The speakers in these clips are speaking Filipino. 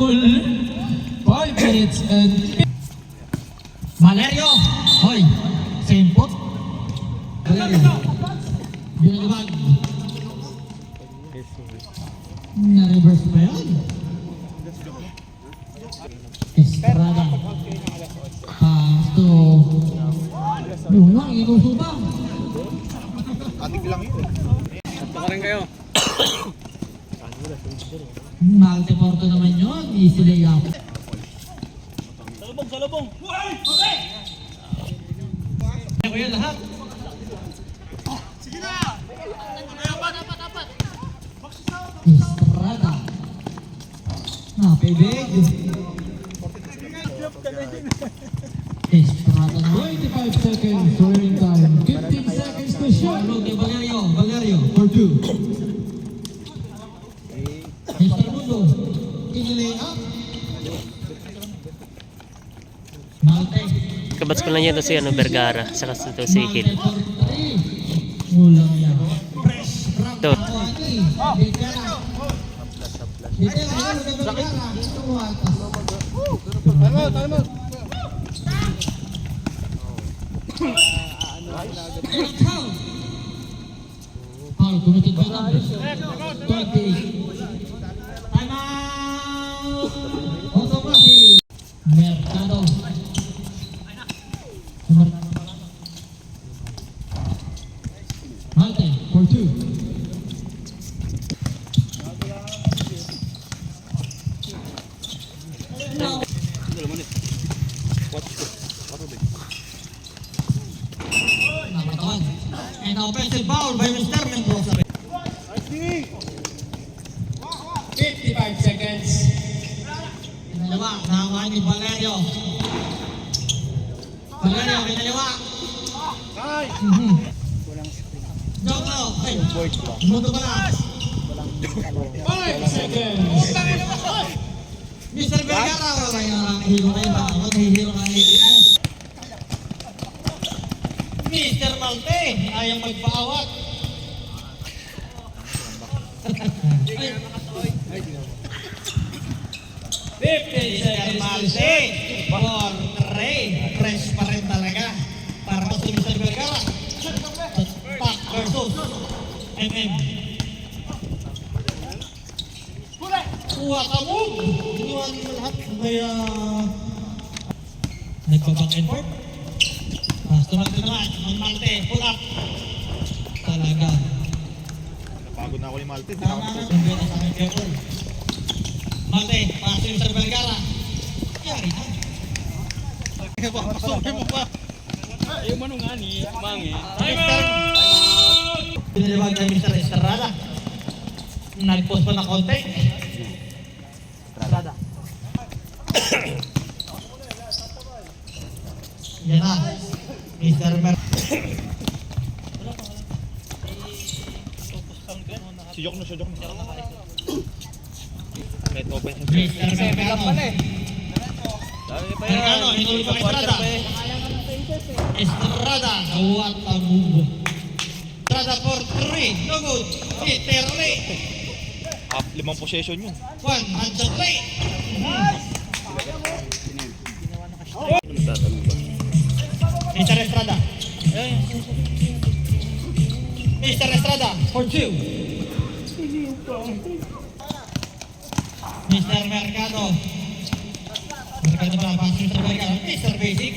full 5 minutes and... Valerio! Hoy! Same pot! Valerio! Binalibag! Na-reverse pa yun? Estrada! Pasto! Yung nga, inuso ba? Adik lang yun. Tama rin kayo. Multi-porto naman yun. Easy layup. Salubong, salubong. Okay! Ako yun lahat. Sige na! Apat. Estrada. Napibig. Estrada na. 25 seconds running time. 15 seconds to shoot. Valerio. For 2. Mr. Mundo. Kinilay up. Malte. Kabats ko lang yan to si Vergara, saka ito si Hill. Ulang yan. Ito. Paul, committed by numbers. 28. Time out! Automatic. Mercado. Malte, For 2. now. Nakatawan. And offensive foul by Mr. Mendoza. 55 seconds. Kinalawa, nakuha ni Valerio. Valerio, kinalawa. Joke na, ay, mundo pala. 5 seconds. Mr. Vergara, hihiro kayo ba? Ako hihiro ka hihiro. Mr. Malte, ayaw magpaawat. Mr. Malte, for 3. Fresh pa rin talaga. Para pa si Mr. Vergara. Pac versus MM. Kuha ka mo! Ginawa nila lahat. Kaya... nagpa-back and forth. Pasto natin naman. Ang Malte, pull up. Talaga. Napagod na ako ni Malte. Tama na. Hindi na sa akin careful. Malte, pasto yung Mr. Vergara. Yari na. Pasukin mo pa. Ayaw mo nung ani, mangi. Pinalibag na Mr. Estrada. Nag-post pa na konti. Estrada. Yan na. Mr. Mer... Si Jok na. Net open sa Mr. Mercado. Mercado, hinuli pa kay Estrada. Estrada, what a move. Estrada for 3. No good. Literally. 5 possession yun. 100 play. Mr. Estrada. Mr. Estrada for 2. Mr. Mercado. Mercado ba? Mr. Mercado. Mr. Basic.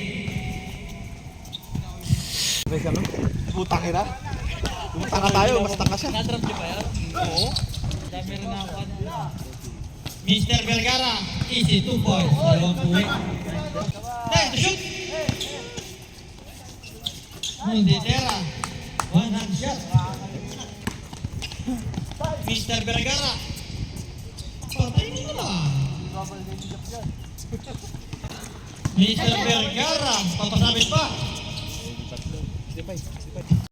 Putang ina. Pumunta ka tayo, basta ka siya. Na-drop niyo ba yan? Oo. Dami rin na ako. Mr. Vergara. Easy 2 points. Dalawang puwi. Time to shoot. Munditera. One hand shot. Mr. Vergara. Patay mo na. Mr. Vergara. Papasabit pa.